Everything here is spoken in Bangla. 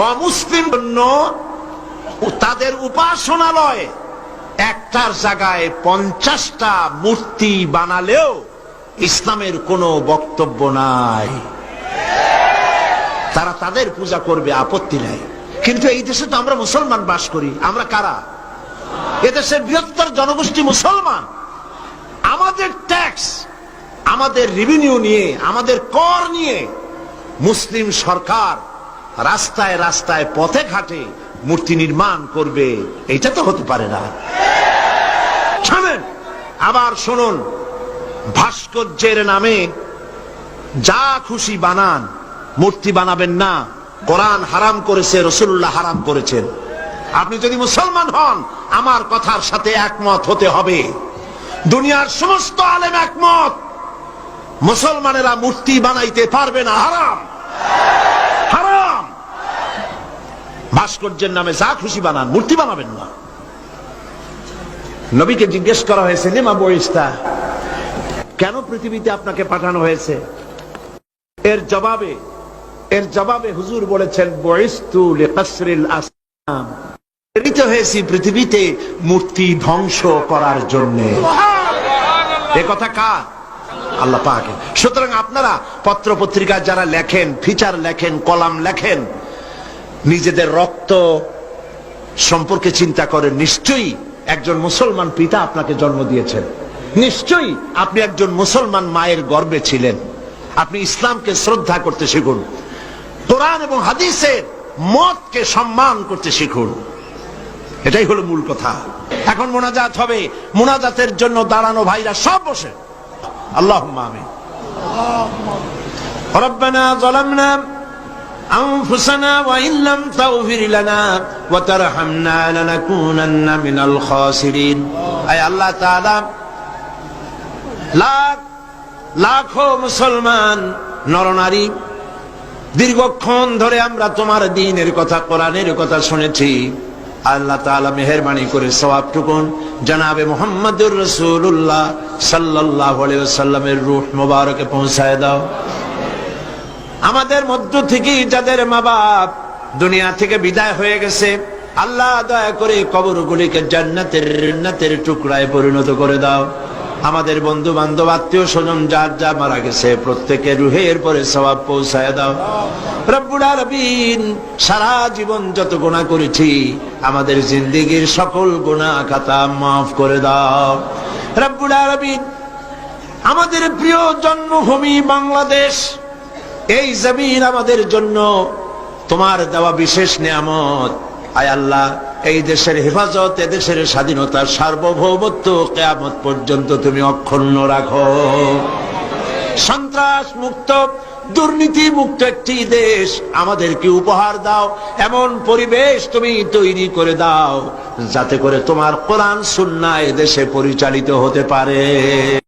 অমুসলিম জন্য তাদের উপাসনালয় একটার জায়গায় 50টা মূর্তি বানালেও ইসলামের কোনো বক্তব্য নাই। তারা তাদের পূজা করবে, আপত্তি নাই। কিন্তু এই দেশে তো আমরা মুসলমান বাস করি। আমরা কারা? এদেশের বৃহত্তর জনগোষ্ঠী মুসলমান। আমাদের ট্যাক্স, আমাদের রেভিনিউ নিয়ে, আমাদের কর নিয়ে মুসলিম সরকার রাস্তায় রাস্তায় পথে ঘাটে মূর্তি নির্মাণ করবে, এটা তো হতে পারে না। শুনেন, আবার শুনুন, ভাস্কর্যের নামে যা খুশি বানান, মূর্তি বানাবেন না। কোরআন হারাম করেছে, রাসূলুল্লাহ হারাম করেছেন। আপনি যদি মুসলমান হন, আমার কথার সাথে একমত হতে হবে। দুনিয়ার সমস্ত আলেম একমত, মুসলমানেরা মূর্তি বানাইতে পারবে না, হারাম হারাম। ভাস্কর্যের নামে যা খুশি বানান, মূর্তি বানাবেন না। নবীকে জিজ্ঞেস করা হয়েছে, লিমা বুইস্তা, কেন পৃথিবীতে আপনাকে পাঠানো হয়েছে? এর জবাবে হুজুর বলেছেন, বুইস্তু লিকাসরিল আসনাম, প্রেরিত হয়েছি পৃথিবীতে মূর্তি ধ্বংস করার জন্য। এ কথা কার? আল্লাহ পাকের। সুতরাং আপনারা পত্র পত্রিকা যারা লেখেন, ফিচার লেখেন, কলাম লেখেন, নিজেদের রক্ত সম্পর্কে চিন্তা করেন। নিশ্চয়ই একজন মুসলমান পিতা আপনাকে জন্ম দিয়েছেন, নিশ্চয়ই আপনি একজন মুসলমান মায়ের গর্ভে ছিলেন। আপনি ইসলামকে শ্রদ্ধা করতে শিখুন, কোরআন এবং হাদিসের মতকে সম্মান করতে শিখুন। এটাই হলো মূল কথা। এখন মোনাজাত হবে, মোনাজাতের জন্য দাঁড়ানো ভাইরা সব বসে। আল্লাহুম্মা আমিন। রব্বানা যালামনা আনফুসানা ওয়া ইন লাম তাগফির লানা ওয়া তারহামনা লানাকুনান্না মিনাল খাসিরিন। আয় আল্লাহ তাআলা, লাখ লাখো মুসলমান নরনারী দীর্ঘক্ষণ ধরে আমরা তোমার দ্বীনের কথা, কোরআনের কথা শুনেছি। আল্লাহ তাআলা মেহেরবানি করে সওয়াবটুকুন জনাবে মুহাম্মদুর রাসূলুল্লাহ সাল্লাল্লাহু আলাইহি ওয়াসাল্লামের রূহ মুবারকে পৌঁছায় দাও। আমাদের মধ্য থেকে যাদের মা বাপ দুনিয়া থেকে বিদায় হয়ে গেছে, আল্লাহ দয়া করে কবরগুলিকে জান্নাতের টুকরায় পরিণত করে দাও। আমাদের বন্ধু বান্ধব, আত্মীয় স্বজন যার যা মারা গেছে, প্রত্যেকের রুহের পরে সওয়াব পৌঁছায় দাও। রব্বুল আলামিন, সারা জীবন যত গুনাহ করেছি, আমাদের জিন্দেগীর সকল গুনাহ খাতা মাফ করে দাও। রব্বুল আলামিন, আমাদের প্রিয় জন্মভূমি বাংলাদেশ, এই জমিন আমাদের জন্য তোমার দেওয়া বিশেষ নিয়ামত। আয় আল্লাহ, এই দেশের হেফাজত, এ দেশের স্বাধীনতার সার্বভৌমত্ব কিয়ামত পর্যন্ত তুমি অক্ষুণ্ণ রাখো। সন্ত্রাস মুক্ত, দুর্নীতি মুক্ত একটি দেশ আমাদেরকে উপহার দাও। এমন পরিবেশ তুমি তৈরি করে দাও যাতে করে তোমার কোরআন সুন্নাহ এ দেশে পরিচালিত হতে পারে।